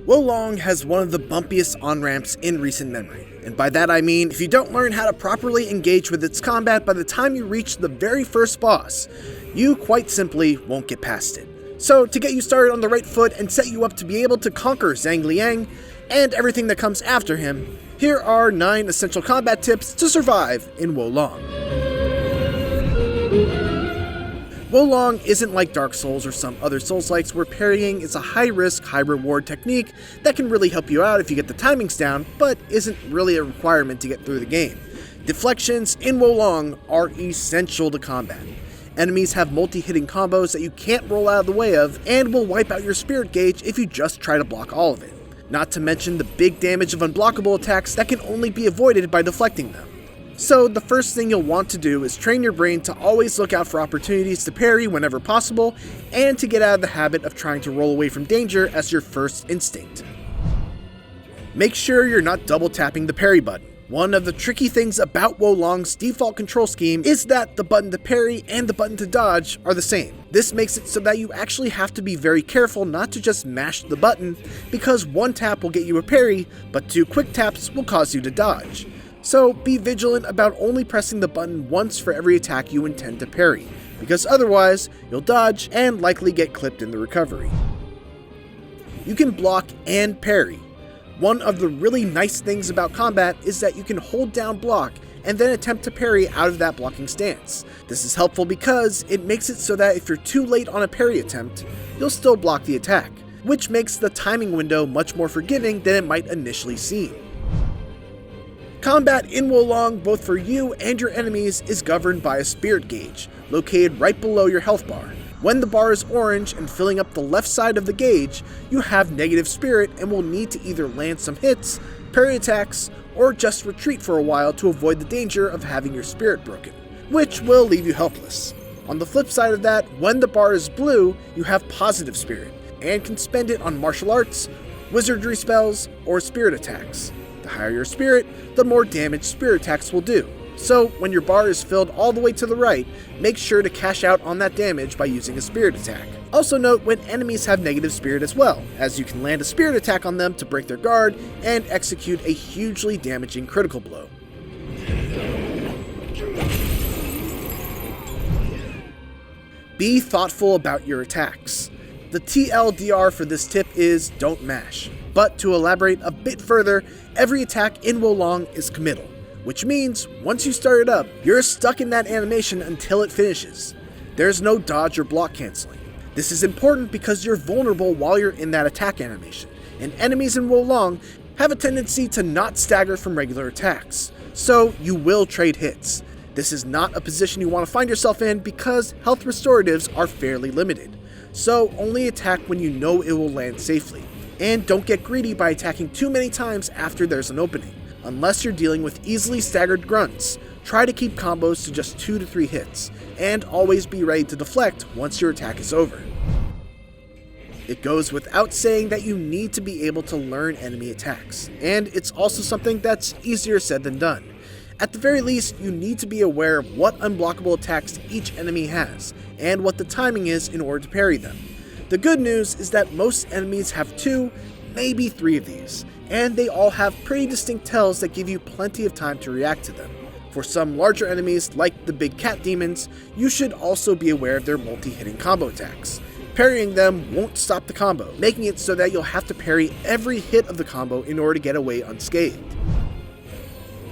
Wolong has one of the bumpiest on-ramps in recent memory, and by that I mean if you don't learn how to properly engage with its combat by the time you reach the very first boss, you quite simply won't get past it. So to get you started on the right foot and set you up to be able to conquer Zhang Liang and everything that comes after him, here are 9 essential combat tips to survive in Wolong. Wolong isn't like Dark Souls or some other Souls-likes where parrying is a high-risk, high-reward technique that can really help you out if you get the timings down, but isn't really a requirement to get through the game. Deflections in Wolong are essential to combat. Enemies have multi-hitting combos that you can't roll out of the way of, and will wipe out your spirit gauge if you just try to block all of it. Not to mention the big damage of unblockable attacks that can only be avoided by deflecting them. So the first thing you'll want to do is train your brain to always look out for opportunities to parry whenever possible, and to get out of the habit of trying to roll away from danger as your first instinct. Make sure you're not double tapping the parry button. One of the tricky things about Wolong's default control scheme is that the button to parry and the button to dodge are the same. This makes it so that you actually have to be very careful not to just mash the button, because one tap will get you a parry, but 2 quick taps will cause you to dodge. So be vigilant about only pressing the button once for every attack you intend to parry, because otherwise you'll dodge and likely get clipped in the recovery. You can block and parry. One of the really nice things about combat is that you can hold down block and then attempt to parry out of that blocking stance. This is helpful because it makes it so that if you're too late on a parry attempt, you'll still block the attack, which makes the timing window much more forgiving than it might initially seem. Combat in Wolong, both for you and your enemies, is governed by a spirit gauge, located right below your health bar. When the bar is orange and filling up the left side of the gauge, you have negative spirit and will need to either land some hits, parry attacks, or just retreat for a while to avoid the danger of having your spirit broken, which will leave you helpless. On the flip side of that, when the bar is blue, you have positive spirit, and can spend it on martial arts, wizardry spells, or spirit attacks. The higher your spirit, the more damage spirit attacks will do. So when your bar is filled all the way to the right, make sure to cash out on that damage by using a spirit attack. Also note when enemies have negative spirit as well, as you can land a spirit attack on them to break their guard and execute a hugely damaging critical blow. Be thoughtful about your attacks. The TLDR for this tip is don't mash. But to elaborate a bit further, every attack in Wolong is committal, which means once you start it up, you're stuck in that animation until it finishes. There's no dodge or block canceling. This is important because you're vulnerable while you're in that attack animation, and enemies in Wolong have a tendency to not stagger from regular attacks, so you will trade hits. This is not a position you want to find yourself in because health restoratives are fairly limited, so only attack when you know it will land safely. And don't get greedy by attacking too many times after there's an opening. Unless you're dealing with easily staggered grunts, try to keep combos to just 2 to 3 hits, and always be ready to deflect once your attack is over. It goes without saying that you need to be able to learn enemy attacks, and it's also something that's easier said than done. At the very least, you need to be aware of what unblockable attacks each enemy has, and what the timing is in order to parry them. The good news is that most enemies have 2, maybe 3 of these, and they all have pretty distinct tells that give you plenty of time to react to them. For some larger enemies, like the big cat demons, you should also be aware of their multi-hitting combo attacks. Parrying them won't stop the combo, making it so that you'll have to parry every hit of the combo in order to get away unscathed.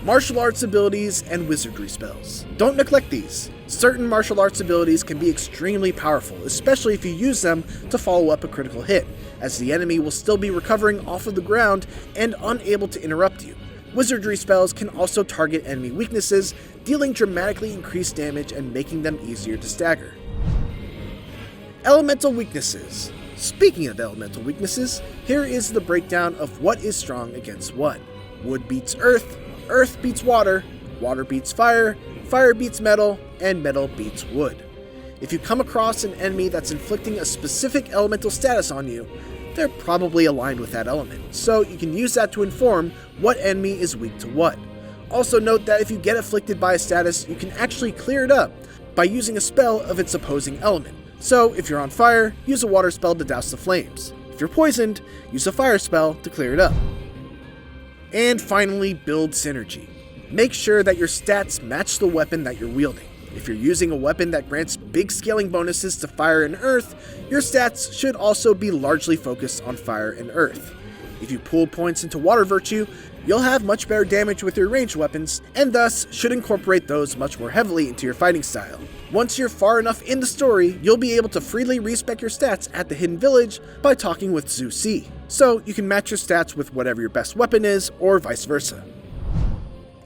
Martial arts abilities and wizardry spells. Don't neglect these. Certain martial arts abilities can be extremely powerful, especially if you use them to follow up a critical hit, as the enemy will still be recovering off of the ground and unable to interrupt you. Wizardry spells can also target enemy weaknesses, dealing dramatically increased damage and making them easier to stagger. Elemental weaknesses. Speaking of elemental weaknesses, here is the breakdown of what is strong against what. Wood beats earth, earth beats water, water beats fire, fire beats metal, and metal beats wood. If you come across an enemy that's inflicting a specific elemental status on you, they're probably aligned with that element, so you can use that to inform what enemy is weak to what. Also note that if you get afflicted by a status, you can actually clear it up by using a spell of its opposing element. So if you're on fire, use a water spell to douse the flames. If you're poisoned, use a fire spell to clear it up. And finally, build synergy. Make sure that your stats match the weapon that you're wielding. If you're using a weapon that grants big scaling bonuses to fire and earth, your stats should also be largely focused on fire and earth. If you pool points into water virtue, you'll have much better damage with your ranged weapons, and thus should incorporate those much more heavily into your fighting style. Once you're far enough in the story, you'll be able to freely respec your stats at the Hidden Village by talking with Zhu Si, so you can match your stats with whatever your best weapon is, or vice versa.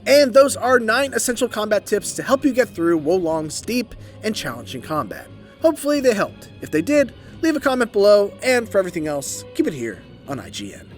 And those are 9 essential combat tips to help you get through Wo Long's deep and challenging combat. Hopefully they helped. If they did, leave a comment below, and for everything else, keep it here on IGN.